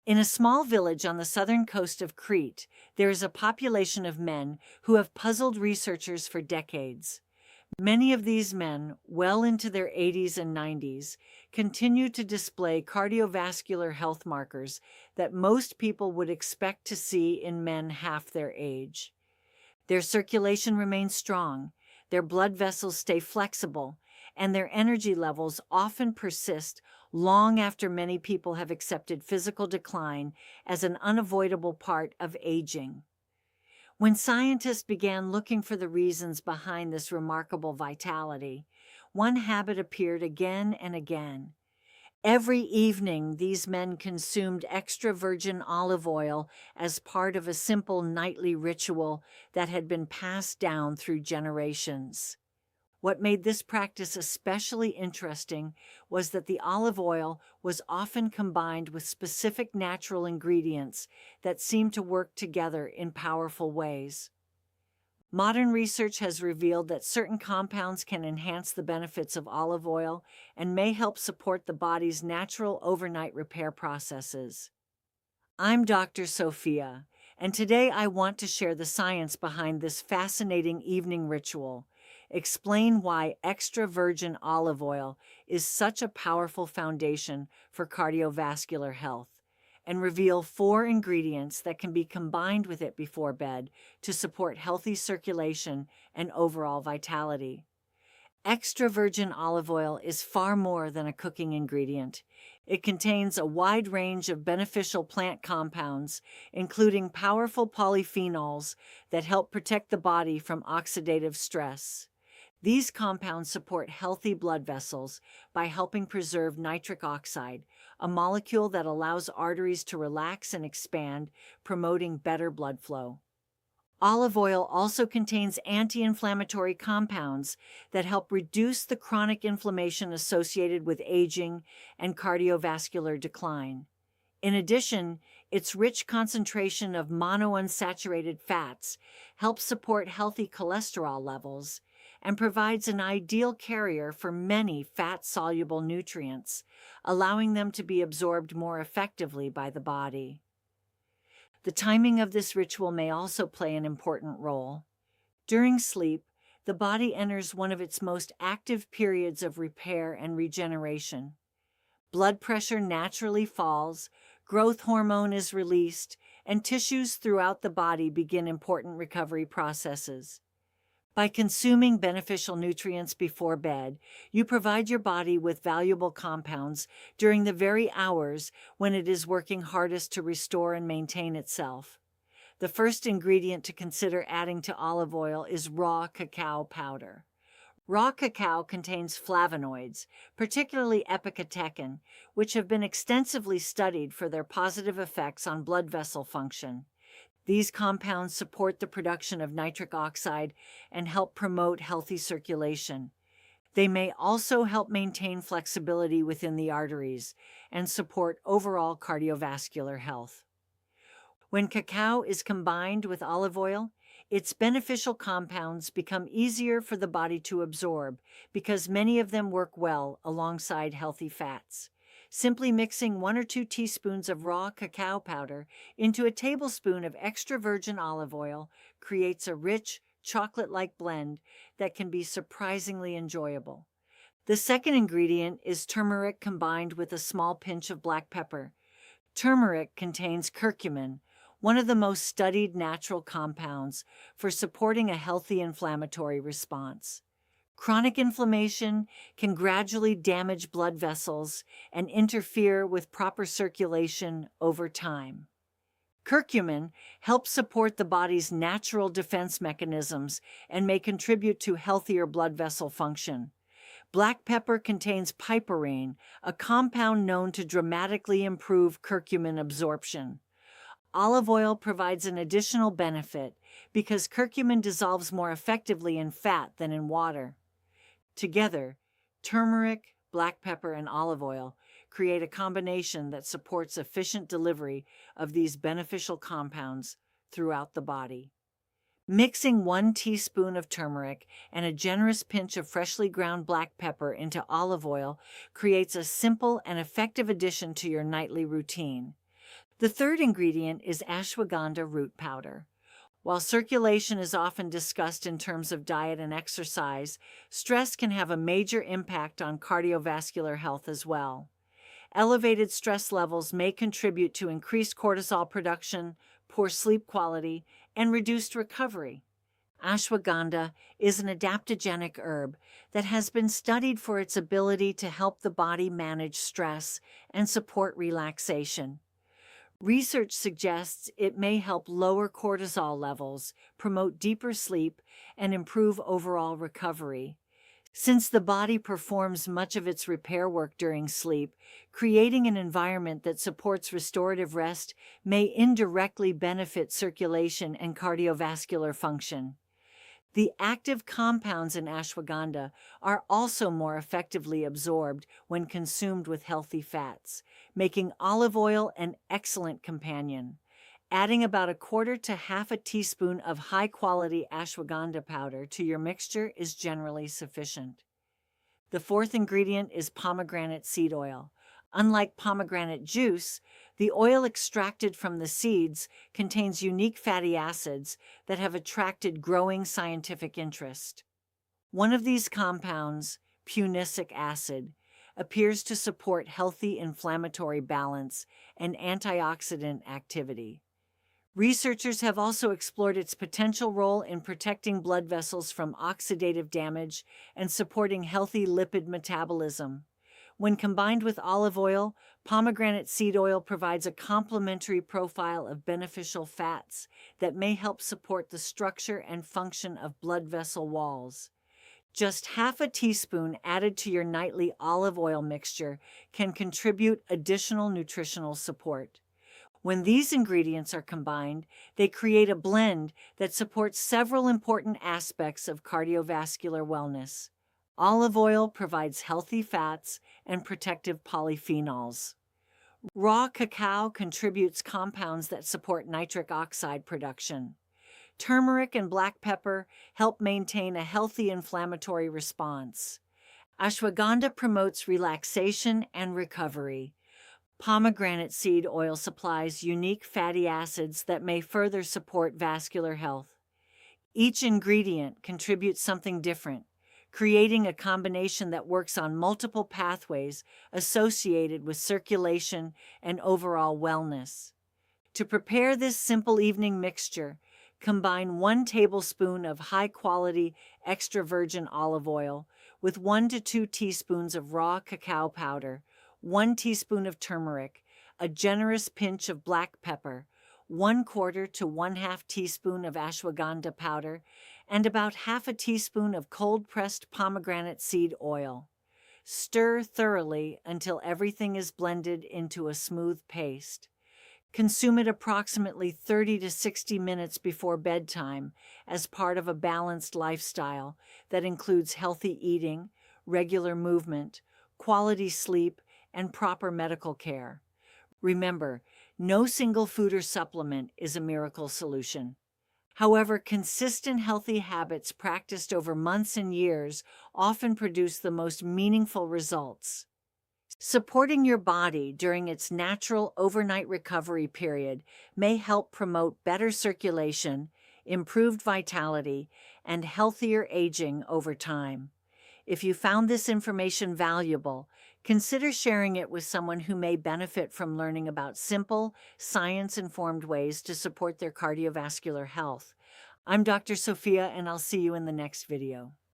In a small village on the southern coast of Crete, there is a population of men who have puzzled researchers for decades. Many of these men, well into their 80s and 90s, continue to display cardiovascular health markers that most people would expect to see in men half their age. Their circulation remains strong, their blood vessels stay flexible, and their energy levels often persist long after many people have accepted physical decline as an unavoidable part of aging. When scientists began looking for the reasons behind this remarkable vitality, one habit appeared again and again. Every evening, these men consumed extra virgin olive oil as part of a simple nightly ritual that had been passed down through generations. What made this practice especially interesting was that the olive oil was often combined with specific natural ingredients that seemed to work together in powerful ways. Modern research has revealed that certain compounds can enhance the benefits of olive oil and may help support the body's natural overnight repair processes. I'm Dr. Sophia, and today I want to share the science behind this fascinating evening ritual, explain why extra virgin olive oil is such a powerful foundation for cardiovascular health, and reveal 4 ingredients that can be combined with it before bed to support healthy circulation and overall vitality. Extra virgin olive oil is far more than a cooking ingredient. It contains a wide range of beneficial plant compounds, including powerful polyphenols that help protect the body from oxidative stress. These compounds support healthy blood vessels by helping preserve nitric oxide, a molecule that allows arteries to relax and expand, promoting better blood flow. Olive oil also contains anti-inflammatory compounds that help reduce the chronic inflammation associated with aging and cardiovascular decline. In addition, its rich concentration of monounsaturated fats helps support healthy cholesterol levels and provides an ideal carrier for many fat-soluble nutrients, allowing them to be absorbed more effectively by the body. The timing of this ritual may also play an important role. During sleep, the body enters one of its most active periods of repair and regeneration. Blood pressure naturally falls, growth hormone is released, and tissues throughout the body begin important recovery processes. By consuming beneficial nutrients before bed, you provide your body with valuable compounds during the very hours when it is working hardest to restore and maintain itself. The first ingredient to consider adding to olive oil is raw cacao powder. Raw cacao contains flavonoids, particularly epicatechin, which have been extensively studied for their positive effects on blood vessel function. These compounds support the production of nitric oxide and help promote healthy circulation. They may also help maintain flexibility within the arteries and support overall cardiovascular health. When cacao is combined with olive oil, its beneficial compounds become easier for the body to absorb because many of them work well alongside healthy fats. Simply mixing 1 or 2 teaspoons of raw cacao powder into a tablespoon of extra virgin olive oil creates a rich, chocolate-like blend that can be surprisingly enjoyable. The second ingredient is turmeric combined with a small pinch of black pepper. Turmeric contains curcumin, one of the most studied natural compounds for supporting a healthy inflammatory response. Chronic inflammation can gradually damage blood vessels and interfere with proper circulation over time. Curcumin helps support the body's natural defense mechanisms and may contribute to healthier blood vessel function. Black pepper contains piperine, a compound known to dramatically improve curcumin absorption. Olive oil provides an additional benefit because curcumin dissolves more effectively in fat than in water. Together, turmeric, black pepper, and olive oil create a combination that supports efficient delivery of these beneficial compounds throughout the body. Mixing 1 teaspoon of turmeric and a generous pinch of freshly ground black pepper into olive oil creates a simple and effective addition to your nightly routine. The third ingredient is ashwagandha root powder. While circulation is often discussed in terms of diet and exercise, stress can have a major impact on cardiovascular health as well. Elevated stress levels may contribute to increased cortisol production, poor sleep quality, and reduced recovery. Ashwagandha is an adaptogenic herb that has been studied for its ability to help the body manage stress and support relaxation. Research suggests it may help lower cortisol levels, promote deeper sleep, and improve overall recovery. Since the body performs much of its repair work during sleep, creating an environment that supports restorative rest may indirectly benefit circulation and cardiovascular function. The active compounds in ashwagandha are also more effectively absorbed when consumed with healthy fats, making olive oil an excellent companion. Adding about 1/4 to half a teaspoon of high-quality ashwagandha powder to your mixture is generally sufficient. The fourth ingredient is pomegranate seed oil. Unlike pomegranate juice, the oil extracted from the seeds contains unique fatty acids that have attracted growing scientific interest. One of these compounds, punicic acid, appears to support healthy inflammatory balance and antioxidant activity. Researchers have also explored its potential role in protecting blood vessels from oxidative damage and supporting healthy lipid metabolism. When combined with olive oil, pomegranate seed oil provides a complementary profile of beneficial fats that may help support the structure and function of blood vessel walls. Just half a teaspoon added to your nightly olive oil mixture can contribute additional nutritional support. When these ingredients are combined, they create a blend that supports several important aspects of cardiovascular wellness. Olive oil provides healthy fats and protective polyphenols. Raw cacao contributes compounds that support nitric oxide production. Turmeric and black pepper help maintain a healthy inflammatory response. Ashwagandha promotes relaxation and recovery. Pomegranate seed oil supplies unique fatty acids that may further support vascular health. Each ingredient contributes something different, creating a combination that works on multiple pathways associated with circulation and overall wellness. To prepare this simple evening mixture, combine 1 tablespoon of high-quality extra virgin olive oil with 1 to 2 teaspoons of raw cacao powder, 1 teaspoon of turmeric, a generous pinch of black pepper, 1/4 to 1/2 teaspoon of ashwagandha powder, and about half a teaspoon of cold-pressed pomegranate seed oil. Stir thoroughly until everything is blended into a smooth paste. Consume it approximately 30 to 60 minutes before bedtime as part of a balanced lifestyle that includes healthy eating, regular movement, quality sleep, and proper medical care. Remember, no single food or supplement is a miracle solution. However, consistent healthy habits practiced over months and years often produce the most meaningful results. Supporting your body during its natural overnight recovery period may help promote better circulation, improved vitality, and healthier aging over time. If you found this information valuable, consider sharing it with someone who may benefit from learning about simple, science-informed ways to support their cardiovascular health. I'm Dr. Sophia, and I'll see you in the next video.